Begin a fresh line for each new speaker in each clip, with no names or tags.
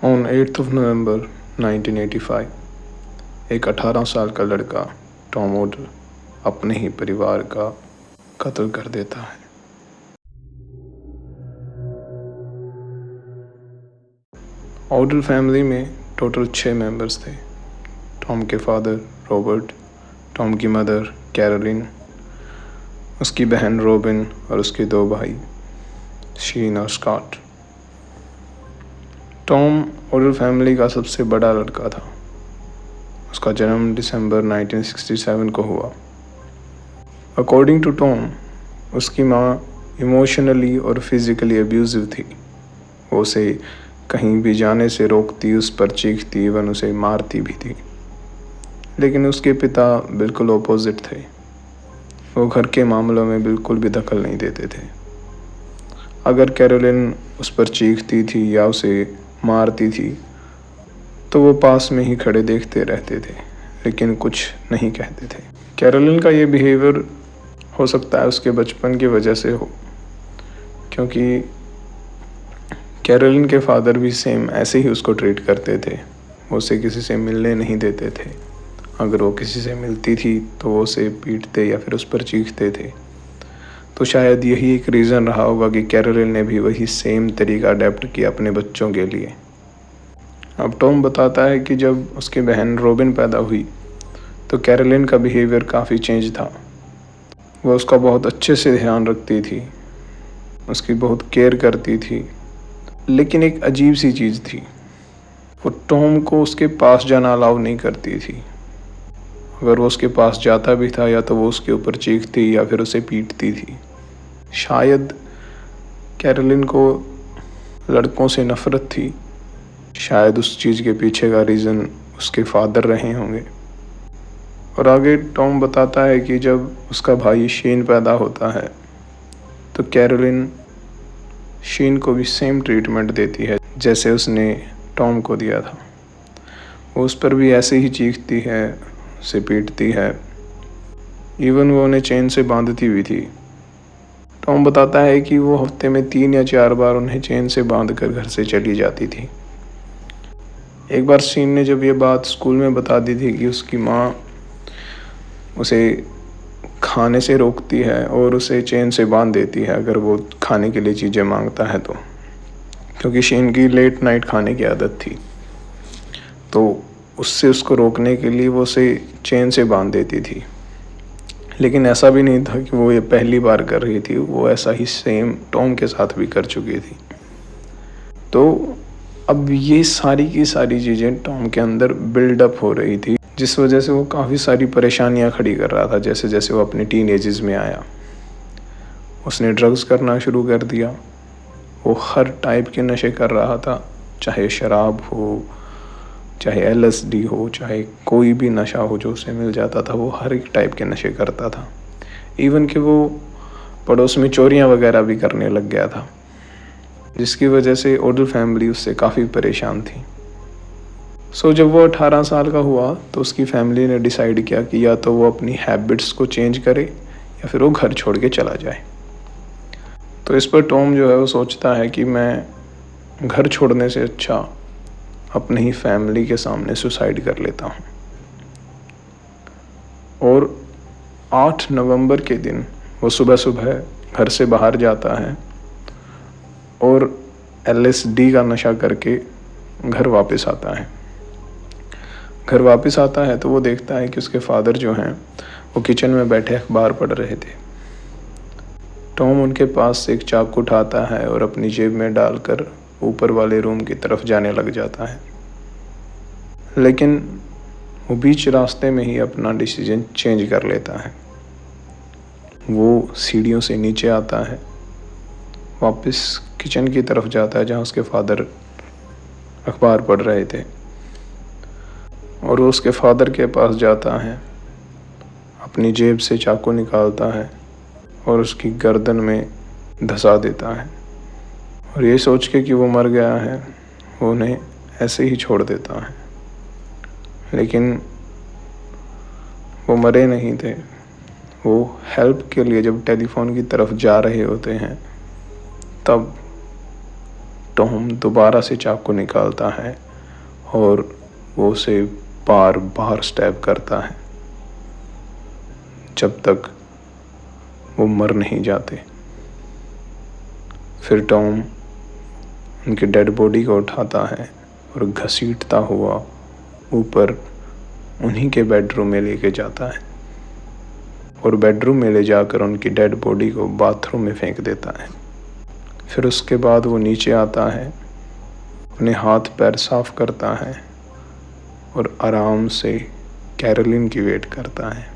On 8th of November 1985, एक 18 साल का लड़का टॉम ओडल अपने ही परिवार का कत्ल कर देता है। ओडल फैमिली में टोटल 6 मेंबर्स थे। टॉम के फादर रॉबर्ट, टॉम की मदर कैरोलिन, उसकी बहन रॉबिन और उसके 2 भाई शीन और स्कॉट। टॉम ओडल फैमिली का सबसे बड़ा लड़का था। उसका जन्म दिसंबर 1967 को हुआ। अकॉर्डिंग टू टॉम, उसकी माँ इमोशनली और फिज़िकली अब्यूजिव थी। वो उसे कहीं भी जाने से रोकती, उस पर चीखती, इवन उसे मारती भी थी। लेकिन उसके पिता बिल्कुल अपोजिट थे। वो घर के मामलों में बिल्कुल भी दखल नहीं देते थे। अगर कैरोलिन उस पर चीखती थी या उसे मारती थी तो वो पास में ही खड़े देखते रहते थे, लेकिन कुछ नहीं कहते थे। कैरोलिन का ये बिहेवियर हो सकता है उसके बचपन की वजह से हो, क्योंकि कैरोलिन के फादर भी सेम ऐसे ही उसको ट्रीट करते थे। वो उसे किसी से मिलने नहीं देते थे। अगर वो किसी से मिलती थी तो वो उसे पीटते या फिर उस पर चीखते थे। तो शायद यही एक रीज़न रहा होगा कि कैरोलिन ने भी वही सेम तरीका अडेप्ट किया अपने बच्चों के लिए। अब टॉम बताता है कि जब उसकी बहन रॉबिन पैदा हुई तो कैरोलिन का बिहेवियर काफ़ी चेंज था। वह उसका बहुत अच्छे से ध्यान रखती थी, उसकी बहुत केयर करती थी। लेकिन एक अजीब सी चीज़ थी, वो टॉम को उसके पास जाना अलाउ नहीं करती थी। अगर वो उसके पास जाता भी था या तो वो उसके ऊपर चीखती या फिर उसे पीटती थी। शायद कैरोलिन को लड़कों से नफ़रत थी। शायद उस चीज़ के पीछे का रीज़न उसके फादर रहे होंगे। और आगे टॉम बताता है कि जब उसका भाई शीन पैदा होता है तो कैरोलिन शीन को भी सेम ट्रीटमेंट देती है जैसे उसने टॉम को दिया था। वो उस पर भी ऐसे ही चीखती है, उसे पीटती है, इवन वो उन्हें चेन से बांधती भी थी। टॉम बताता है कि वो हफ्ते में 3 या 4 बार उन्हें चेन से बांधकर घर से चली जाती थी। एक बार शीन ने जब ये बात स्कूल में बता दी थी कि उसकी माँ उसे खाने से रोकती है और उसे चेन से बांध देती है अगर वो खाने के लिए चीज़ें मांगता है तो, क्योंकि शीन की लेट नाइट खाने की आदत थी, तो उससे उसको रोकने के लिए वो उसे चेन से बांध देती थी। लेकिन ऐसा भी नहीं था कि वो ये पहली बार कर रही थी, वो ऐसा ही सेम टॉम के साथ भी कर चुकी थी। तो अब ये सारी की सारी चीज़ें टॉम के अंदर बिल्डअप हो रही थी, जिस वजह से वो काफ़ी सारी परेशानियां खड़ी कर रहा था। जैसे जैसे वो अपने टीनेजेस में आया, उसने ड्रग्स करना शुरू कर दिया। वो हर टाइप के नशे कर रहा था, चाहे शराब हो, चाहे LSD हो, चाहे कोई भी नशा हो जो उसे मिल जाता था, वो हर एक टाइप के नशे करता था। इवन कि वो पड़ोस में चोरियां वगैरह भी करने लग गया था, जिसकी वजह से ओडल फैमिली उससे काफ़ी परेशान थी। सो जब वो 18 साल का हुआ तो उसकी फैमिली ने डिसाइड किया कि या तो वो अपनी हैबिट्स को चेंज करे या फिर वो घर छोड़ के चला जाए। तो इस पर टॉम जो है वो सोचता है कि मैं घर छोड़ने से अच्छा अपनी ही फैमिली के सामने सुसाइड कर लेता हूँ। और 8 नवंबर के दिन वो सुबह सुबह घर से बाहर जाता है और LSD का नशा करके घर वापस आता है। घर वापस आता है तो वो देखता है कि उसके फादर जो हैं वो किचन में बैठे अखबार पढ़ रहे थे। टॉम उनके पास से एक चाकू उठाता है और अपनी जेब में डालकर ऊपर वाले रूम की तरफ जाने लग जाता है। लेकिन वो बीच रास्ते में ही अपना डिसीजन चेंज कर लेता है। वो सीढ़ियों से नीचे आता है, वापस किचन की तरफ जाता है जहाँ उसके फादर अखबार पढ़ रहे थे, और वो उसके फादर के पास जाता है, अपनी जेब से चाकू निकालता है और उसकी गर्दन में धंसा देता है। और ये सोच के कि वो मर गया है, वो उन्हें ऐसे ही छोड़ देता है। लेकिन वो मरे नहीं थे। वो हेल्प के लिए जब टेलीफोन की तरफ जा रहे होते हैं तब टॉम दोबारा से चाकू निकालता है और वो उसे बार बार स्टैब करता है जब तक वो मर नहीं जाते। फिर टॉम उनकी डेड बॉडी को उठाता है और घसीटता हुआ ऊपर उन्हीं के बेडरूम में लेके जाता है और बेडरूम में ले जाकर उनकी डेड बॉडी को बाथरूम में फेंक देता है। फिर उसके बाद वो नीचे आता है, अपने हाथ पैर साफ करता है और आराम से कैरोलिन की वेट करता है।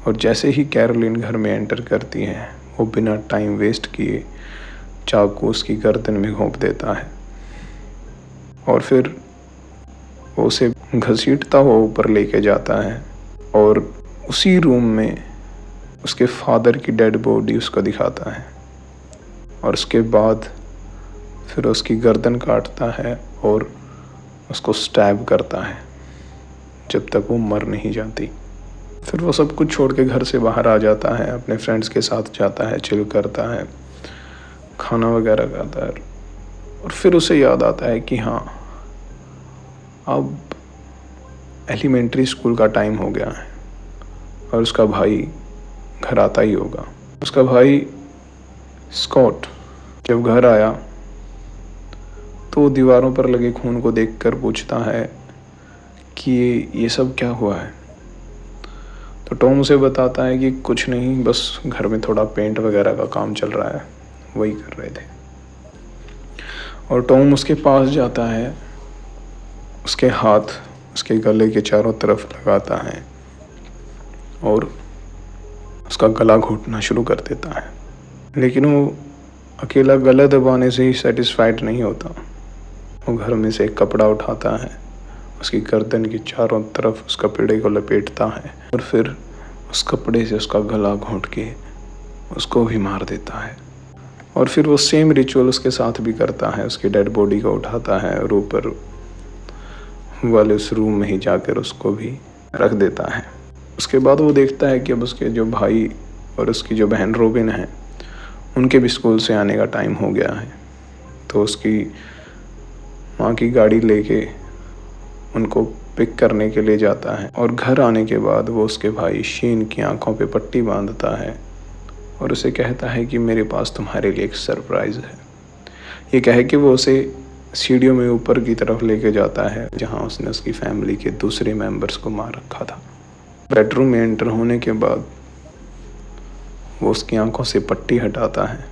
और जैसे ही कैरोलिन घर में एंटर करती है, वो बिना टाइम वेस्ट किए चाकू उसकी गर्दन में घोंप देता है और फिर वो उसे घसीटता हुआ ऊपर लेके जाता है और उसी रूम में उसके फादर की डेड बॉडी उसको दिखाता है और उसके बाद फिर उसकी गर्दन काटता है और उसको स्टैब करता है जब तक वो मर नहीं जाती। फिर वो सब कुछ छोड़ के घर से बाहर आ जाता है, अपने फ्रेंड्स के साथ जाता है, चिल करता है, खाना वगैरह खाता है और फिर उसे याद आता है कि हाँ, अब एलिमेंट्री स्कूल का टाइम हो गया है और उसका भाई घर आता ही होगा। उसका भाई स्कॉट जब घर आया तो दीवारों पर लगे खून को देखकर पूछता है कि ये सब क्या हुआ है। तो टॉम उसे बताता है कि कुछ नहीं, बस घर में थोड़ा पेंट वगैरह का काम चल रहा है, वही कर रहे थे। और टॉम उसके पास जाता है, उसके हाथ उसके गले के चारों तरफ लगाता है और उसका गला घोटना शुरू कर देता है। लेकिन वो अकेला गला दबाने से ही सेटिस्फाइड नहीं होता। वो घर में से एक कपड़ा उठाता है, उसकी गर्दन की चारों तरफ उस कपड़े को लपेटता है और फिर उस कपड़े से उसका गला घोंट के उसको भी मार देता है। और फिर वो सेम रिचुअल उसके साथ भी करता है, उसकी डेड बॉडी को उठाता है और ऊपर वाले उस रूम में ही जाकर उसको भी रख देता है। उसके बाद वो देखता है कि अब उसके जो भाई और उसकी जो बहन रोबिन है, उनके भी स्कूल से आने का टाइम हो गया है। तो उसकी माँ की गाड़ी लेके उनको पिक करने के लिए जाता है और घर आने के बाद वो उसके भाई शीन की आंखों पे पट्टी बांधता है और उसे कहता है कि मेरे पास तुम्हारे लिए एक सरप्राइज़ है। ये कह के वो उसे सीढ़ियों में ऊपर की तरफ लेके जाता है जहाँ उसने उसकी फैमिली के दूसरे मेंबर्स को मार रखा था। बेडरूम में एंटर होने के बाद वो उसकी आंखों से पट्टी हटाता है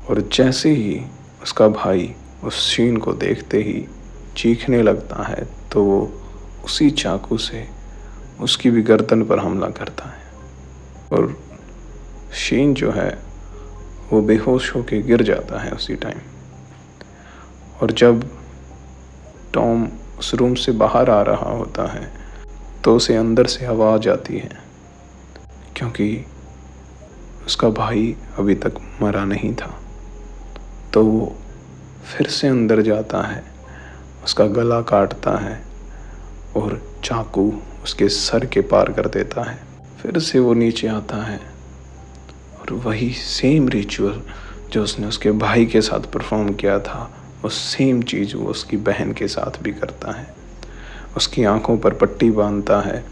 और जैसे ही उसका भाई उस शीन को देखते ही चीखने लगता है तो वो उसी चाकू से उसकी भी गर्दन पर हमला करता है और शीन जो है वो बेहोश होकर गिर जाता है उसी टाइम। और जब टॉम उस रूम से बाहर आ रहा होता है तो उसे अंदर से आवाज़ आती है क्योंकि उसका भाई अभी तक मरा नहीं था। तो वो फिर से अंदर जाता है, उसका गला काटता है और चाकू उसके सर के पार कर देता है। फिर से वो नीचे आता है और वही सेम रिचुअल जो उसने उसके भाई के साथ परफॉर्म किया था, वो सेम चीज़ वो उसकी बहन के साथ भी करता है। उसकी आंखों पर पट्टी बांधता है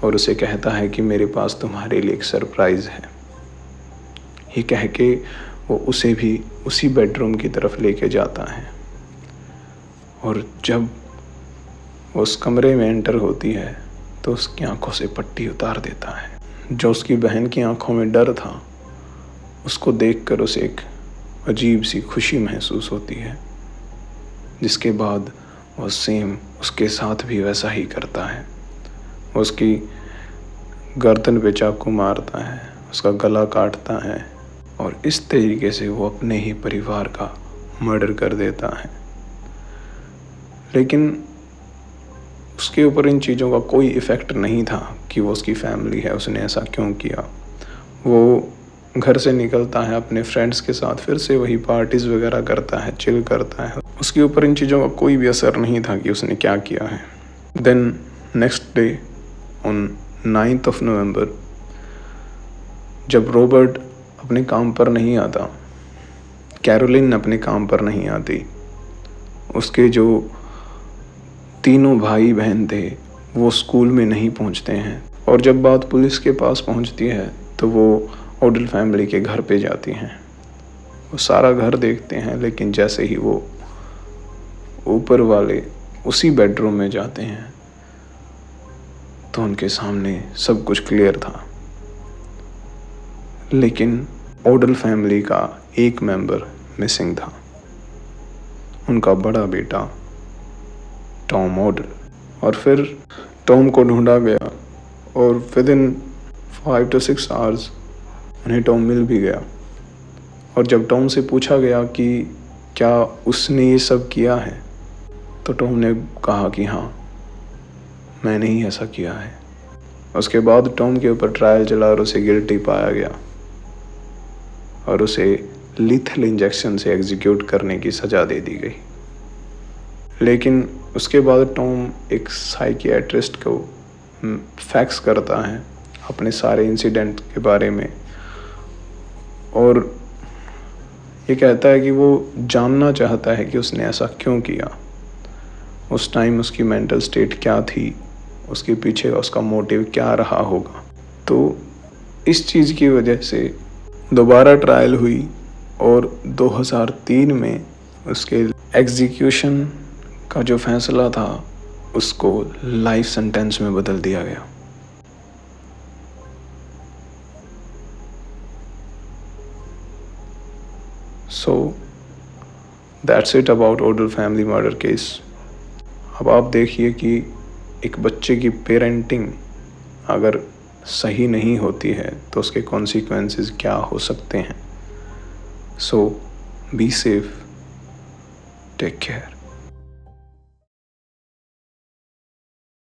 और उसे कहता है कि मेरे पास तुम्हारे लिए एक सरप्राइज़ है। ये कह के वो उसे भी उसी बेडरूम की तरफ लेके जाता है और जब वो उस कमरे में एंटर होती है तो उसकी आंखों से पट्टी उतार देता है। जो उसकी बहन की आंखों में डर था, उसको देखकर उसे एक अजीब सी खुशी महसूस होती है, जिसके बाद वो सेम उसके साथ भी वैसा ही करता है। वो उसकी गर्दन पे चाकू मारता है, उसका गला काटता है और इस तरीके से वो अपने ही परिवार का मर्डर कर देता है। लेकिन उसके ऊपर इन चीज़ों का कोई इफ़ेक्ट नहीं था कि वो उसकी फैमिली है, उसने ऐसा क्यों किया। वो घर से निकलता है अपने फ्रेंड्स के साथ, फिर से वही पार्टीज़ वगैरह करता है, चिल करता है। उसके ऊपर इन चीज़ों का कोई भी असर नहीं था कि उसने क्या किया है। Then next day on 9th of November, जब रॉबर्ट अपने काम पर नहीं आता कैरोलिन अपने काम पर नहीं आती। उसके जो तीनों भाई बहन थे वो स्कूल में नहीं पहुंचते हैं, और जब बात पुलिस के पास पहुंचती है तो वो ओडल फैमिली के घर पे जाती हैं। वो सारा घर देखते हैं, लेकिन जैसे ही वो ऊपर वाले उसी बेडरूम में जाते हैं तो उनके सामने सब कुछ क्लियर था। लेकिन ओडल फैमिली का एक मेंबर मिसिंग था, उनका बड़ा बेटा टॉम ओडल। और फिर टॉम को ढूंढा गया और विद इन 5 to 6 आवर्स उन्हें टॉम मिल भी गया। और जब टॉम से पूछा गया कि क्या उसने ये सब किया है, तो टॉम ने कहा कि हाँ, मैंने ही ऐसा किया है। उसके बाद टॉम के ऊपर ट्रायल चला और उसे गिल्टी पाया गया और उसे लीथल इंजेक्शन से एग्जीक्यूट करने की सज़ा दे दी गई। लेकिन उसके बाद टॉम एक साइकियाट्रिस्ट को फैक्स करता है अपने सारे इंसिडेंट के बारे में, और ये कहता है कि वो जानना चाहता है कि उसने ऐसा क्यों किया, उस टाइम उसकी मेंटल स्टेट क्या थी, उसके पीछे उसका मोटिव क्या रहा होगा। तो इस चीज़ की वजह से दोबारा ट्रायल हुई और 2003 में उसके एग्जीक्यूशन का जो फैसला था उसको लाइफ सेंटेंस में बदल दिया गया। सो दैट्स इट अबाउट ओडल फैमिली मर्डर केस। अब आप देखिए कि एक बच्चे की पेरेंटिंग अगर सही नहीं होती है तो उसके कॉन्सिक्वेंसेस क्या हो सकते हैं। सो बी सेफ, टेक केयर।